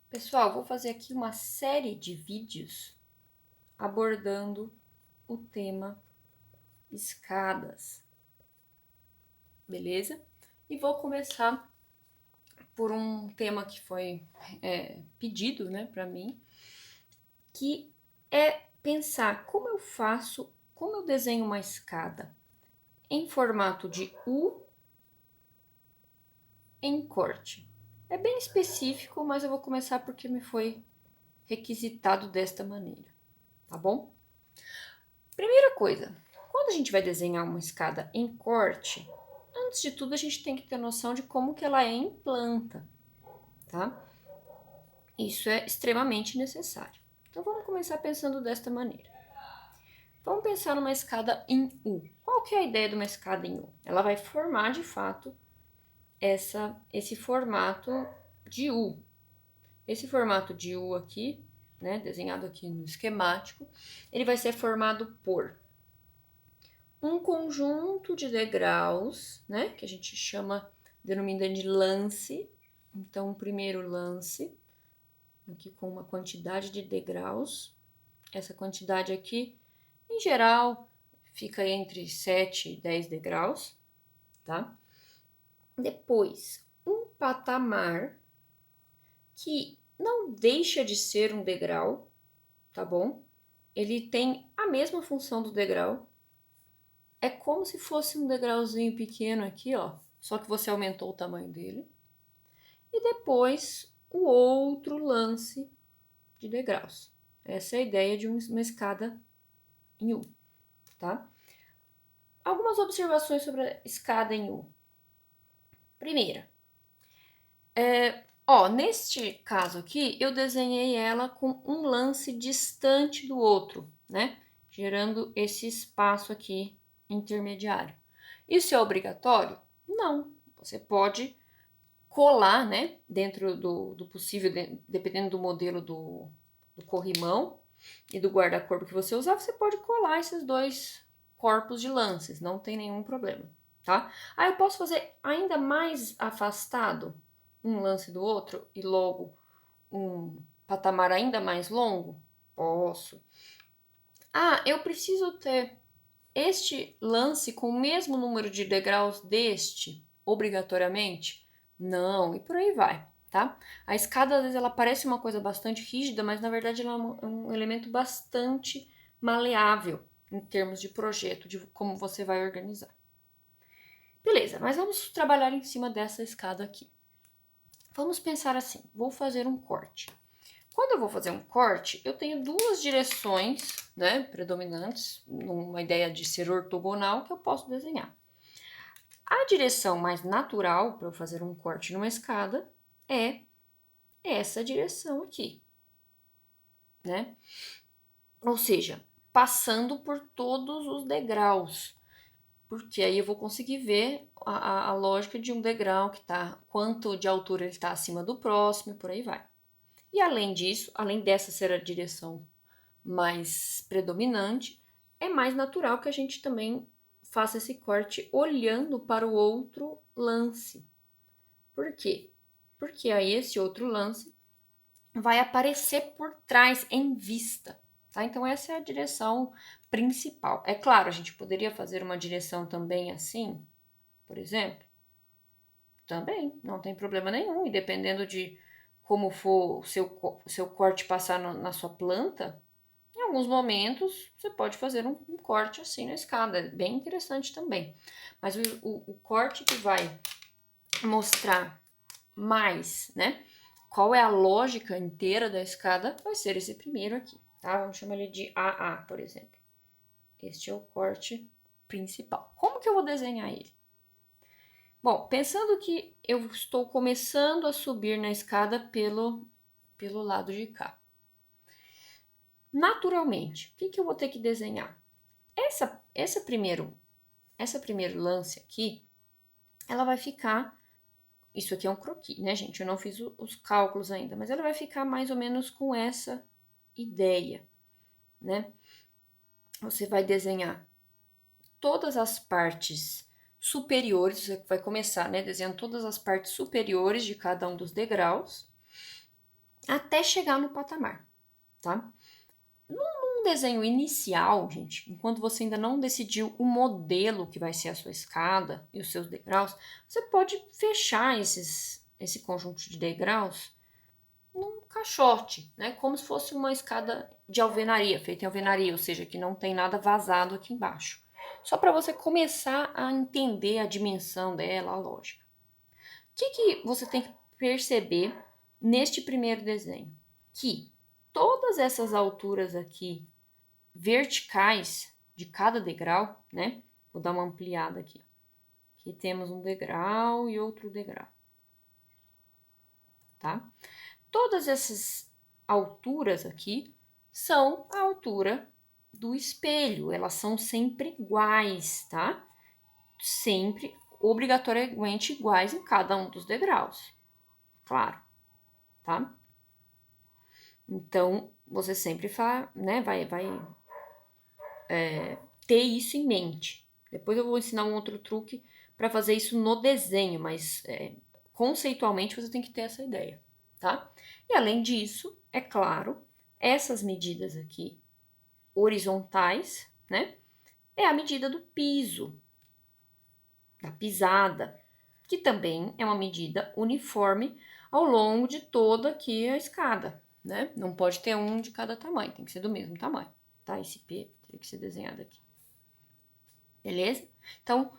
Pessoal, vou fazer aqui uma série de vídeos abordando o tema escadas, beleza? E vou começar por um tema que foi pedido, né, para mim, que é pensar como eu desenho uma escada em formato de U em corte. É bem específico, mas eu vou começar porque me foi requisitado desta maneira, tá bom? Primeira coisa, quando a gente vai desenhar uma escada em corte, antes de tudo a gente tem que ter noção de como que ela é em planta, tá? Isso é extremamente necessário. Então vamos começar pensando desta maneira. Vamos pensar numa escada em U. Qual que é a ideia de uma escada em U? Ela vai formar de fato esse formato de U. Esse formato de U aqui, né, desenhado aqui no esquemático, ele vai ser formado por um conjunto de degraus, né, que a gente denomina de lance. Então, o primeiro lance, aqui com uma quantidade de degraus. Essa quantidade aqui, em geral, fica entre 7 e 10 degraus, tá? Depois, um patamar que não deixa de ser um degrau, tá bom? Ele tem a mesma função do degrau. É como se fosse um degrauzinho pequeno aqui, ó, só que você aumentou o tamanho dele. E depois o outro lance de degraus. Essa é a ideia de uma escada em U, tá? Algumas observações sobre a escada em U. Primeira, neste caso aqui, eu desenhei ela com um lance distante do outro, né? Gerando esse espaço aqui intermediário. Isso é obrigatório? Não. Você pode colar, né, dentro do possível, dependendo do modelo do corrimão e do guarda-corpo que você usar, você pode colar esses dois corpos de lances, não tem nenhum problema, tá? Aí eu posso fazer ainda mais afastado um lance do outro e logo um patamar ainda mais longo? Posso. Ah, eu preciso ter este lance com o mesmo número de degraus deste, obrigatoriamente? Não, e por aí vai, tá? A escada, às vezes, ela parece uma coisa bastante rígida, mas na verdade ela é um elemento bastante maleável em termos de projeto, de como você vai organizar. Beleza, mas vamos trabalhar em cima dessa escada aqui. Vamos pensar assim, vou fazer um corte. Quando eu vou fazer um corte, eu tenho duas direções, né, predominantes, numa ideia de ser ortogonal, que eu posso desenhar. A direção mais natural para eu fazer um corte numa escada é essa direção aqui, né? Ou seja, passando por todos os degraus, porque aí eu vou conseguir ver a lógica de um degrau que tá, quanto de altura ele está acima do próximo, por aí vai. E além disso, além dessa ser a direção mais predominante, é mais natural que a gente também faça esse corte olhando para o outro lance. Por quê? Porque aí esse outro lance vai aparecer por trás em vista, tá? Então essa é a direção principal. É claro, a gente poderia fazer uma direção também assim, por exemplo, também, não tem problema nenhum, e dependendo de como for o seu corte passar na sua planta, em alguns momentos você pode fazer um corte assim na escada, é bem interessante também. Mas o corte que vai mostrar mais, né, qual é a lógica inteira da escada, vai ser esse primeiro aqui, tá? Vamos chamar ele de AA, por exemplo. Este é o corte principal. Como que eu vou desenhar ele? Bom, pensando que eu estou começando a subir na escada pelo lado de cá. Naturalmente, o que eu vou ter que desenhar? Essa primeiro lance aqui, ela vai ficar. Isso aqui é um croquis, né, gente? Eu não fiz os cálculos ainda, mas ela vai ficar mais ou menos com essa ideia, né? Você vai desenhar todas as partes superiores, você vai começar, né, desenhando todas as partes superiores de cada um dos degraus, até chegar no patamar, tá? Num desenho inicial, gente, enquanto você ainda não decidiu o modelo que vai ser a sua escada e os seus degraus, você pode fechar esse conjunto de degraus num caixote, né? Como se fosse uma escada de alvenaria, feita em alvenaria, ou seja, que não tem nada vazado aqui embaixo. Só para você começar a entender a dimensão dela, a lógica. O que você tem que perceber neste primeiro desenho? Que todas essas alturas aqui verticais de cada degrau, né? Vou dar uma ampliada aqui. Aqui temos um degrau e outro degrau, tá? Todas essas alturas aqui são a altura do espelho, elas são sempre iguais, tá? Sempre obrigatoriamente iguais em cada um dos degraus, claro, tá? Então, você sempre né, vai ter isso em mente. Depois eu vou ensinar um outro truque para fazer isso no desenho, mas conceitualmente você tem que ter essa ideia, tá? E além disso, é claro, essas medidas aqui horizontais, né? É a medida do piso, da pisada, que também é uma medida uniforme ao longo de toda aqui a escada, né? Não pode ter um de cada tamanho, tem que ser do mesmo tamanho, tá? Esse P teria que ser desenhado aqui. Beleza? Então,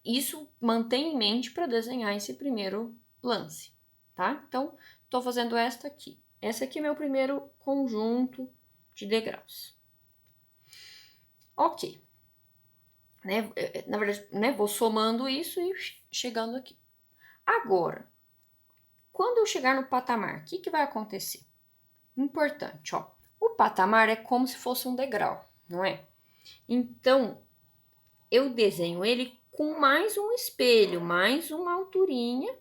isso mantém em mente para desenhar esse primeiro lance, tá? Então, estou fazendo esta aqui. Esse aqui é meu primeiro conjunto de degraus. Ok. Né? Na verdade, né, vou somando isso e chegando aqui. Agora, quando eu chegar no patamar, o que vai acontecer? Importante, ó. O patamar é como se fosse um degrau, não é? Então, eu desenho ele com mais um espelho, mais uma alturinha,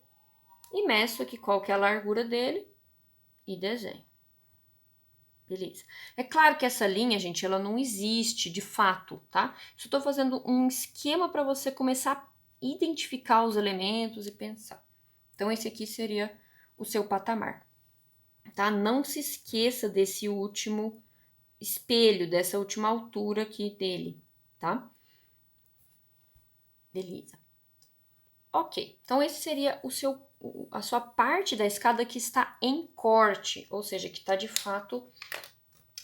e meço aqui qual que é a largura dele e desenho. Beleza. É claro que essa linha, gente, ela não existe de fato, tá? Só tô fazendo um esquema para você começar a identificar os elementos e pensar. Então, esse aqui seria o seu patamar, tá? Não se esqueça desse último espelho, dessa última altura aqui dele, tá? Beleza. Ok, então esse seria a sua parte da escada que está em corte, ou seja, que está de fato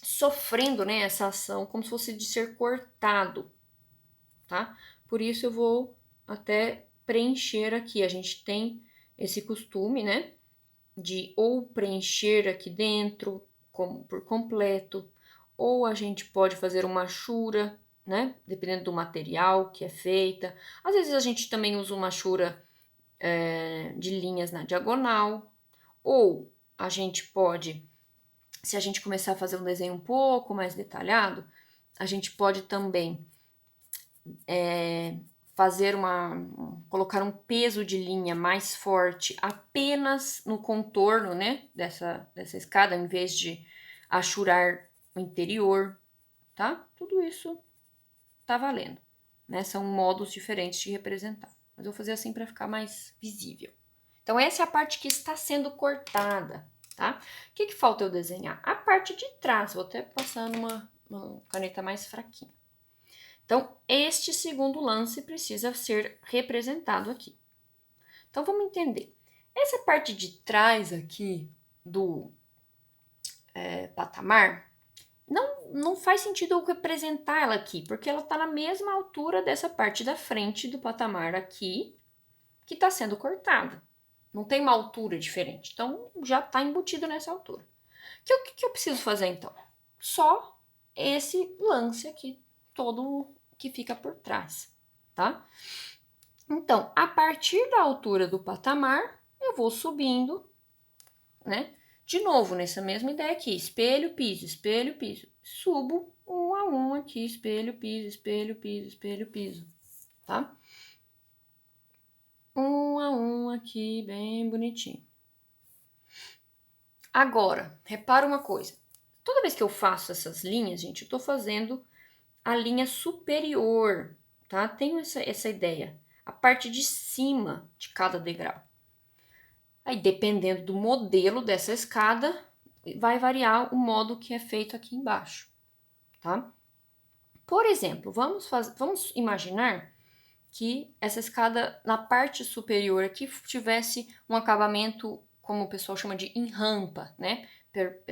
sofrendo, né, essa ação como se fosse de ser cortado, tá? Por isso eu vou até preencher aqui. A gente tem esse costume, né, de ou preencher aqui dentro por completo, ou a gente pode fazer uma achura, né, dependendo do material que é feita. Às vezes a gente também usa uma achura de linhas na diagonal, ou a gente pode, se a gente começar a fazer um desenho um pouco mais detalhado, a gente pode também colocar um peso de linha mais forte apenas no contorno, né, dessa escada, em vez de achurar o interior, tá? Tudo isso tá valendo, né? São modos diferentes de representar. Mas eu vou fazer assim para ficar mais visível. Então, essa é a parte que está sendo cortada, tá? O que falta eu desenhar? A parte de trás. Vou até passar uma caneta mais fraquinha. Então, este segundo lance precisa ser representado aqui. Então, vamos entender. Essa parte de trás aqui do patamar, não faz sentido eu representar ela aqui, porque ela está na mesma altura dessa parte da frente do patamar aqui, que está sendo cortada. Não tem uma altura diferente, então já está embutido nessa altura. O que eu preciso fazer então? Só esse lance aqui, todo que fica por trás, tá? Então, a partir da altura do patamar, eu vou subindo, né? De novo, nessa mesma ideia aqui, espelho, piso, subo um a um aqui, espelho, piso, tá? Um a um aqui, bem bonitinho. Agora, repara uma coisa. Toda vez que eu faço essas linhas, gente, eu tô fazendo a linha superior, tá? Tenho essa ideia. A parte de cima de cada degrau. Aí, dependendo do modelo dessa escada, vai variar o modo que é feito aqui embaixo, tá? Por exemplo, vamos imaginar que essa escada na parte superior aqui tivesse um acabamento, como o pessoal chama de em rampa, né?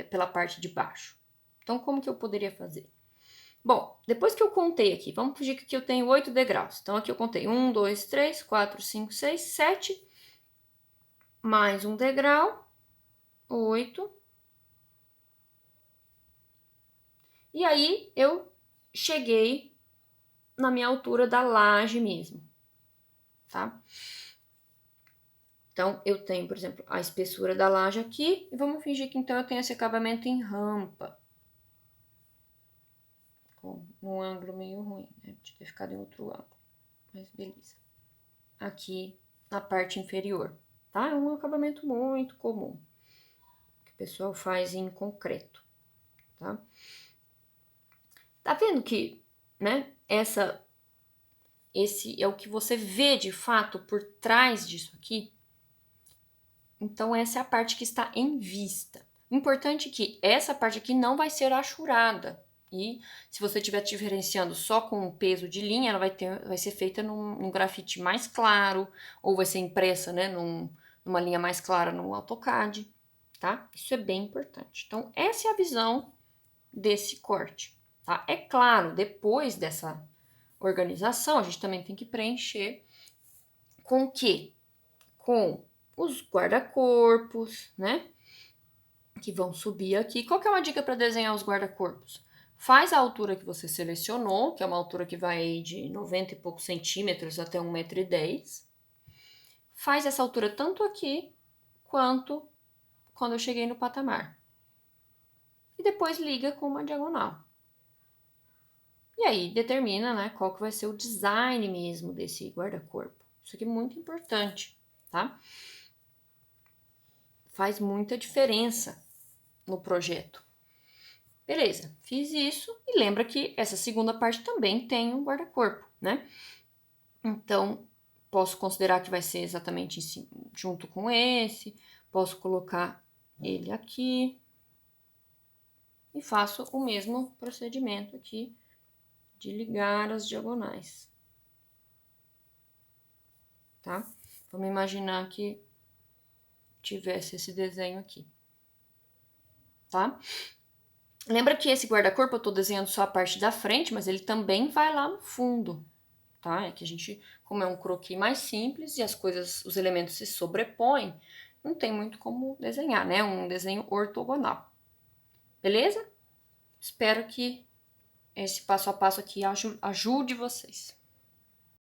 Pela parte de baixo. Então, como que eu poderia fazer? Bom, depois que eu contei aqui, vamos fingir que aqui eu tenho 8 degraus. Então, aqui eu contei 1, 2, 3, 4, 5, 6, 7, mais um degrau, 8. E aí, eu cheguei na minha altura da laje mesmo, tá? Então, eu tenho, por exemplo, a espessura da laje aqui, e vamos fingir que então eu tenho esse acabamento em rampa. Com um ângulo meio ruim, né? De ter ficado em outro ângulo, mas beleza. Aqui na parte inferior, tá? É um acabamento muito comum, que o pessoal faz em concreto, tá? Tá vendo que, né, esse é o que você vê de fato por trás disso aqui? Então, essa é a parte que está em vista. Importante que essa parte aqui não vai ser achurada. E se você estiver diferenciando só com o peso de linha, ela vai ser feita num grafite mais claro, ou vai ser impressa, né, numa linha mais clara no AutoCAD, tá? Isso é bem importante. Então, essa é a visão desse corte, tá? É claro, depois dessa organização, a gente também tem que preencher com o quê? Com os guarda-corpos, né? Que vão subir aqui. Qual que é uma dica para desenhar os guarda-corpos? Faz a altura que você selecionou, que é uma altura que vai de 90 e poucos centímetros até 1,10 m. Faz essa altura tanto aqui, quanto quando eu cheguei no patamar. E depois liga com uma diagonal. E aí determina, né, qual que vai ser o design mesmo desse guarda-corpo. Isso aqui é muito importante, tá? Faz muita diferença no projeto. Beleza, fiz isso e lembra que essa segunda parte também tem um guarda-corpo, né? Então, posso considerar que vai ser exatamente junto com esse, posso colocar ele aqui e faço o mesmo procedimento aqui de ligar as diagonais, tá? Vamos imaginar que tivesse esse desenho aqui, tá? Lembra que esse guarda-corpo eu tô desenhando só a parte da frente, mas ele também vai lá no fundo, tá? É que a gente, como é um croquis mais simples e as coisas, os elementos se sobrepõem, não tem muito como desenhar, né? Um desenho ortogonal. Beleza? Espero que esse passo a passo aqui ajude vocês.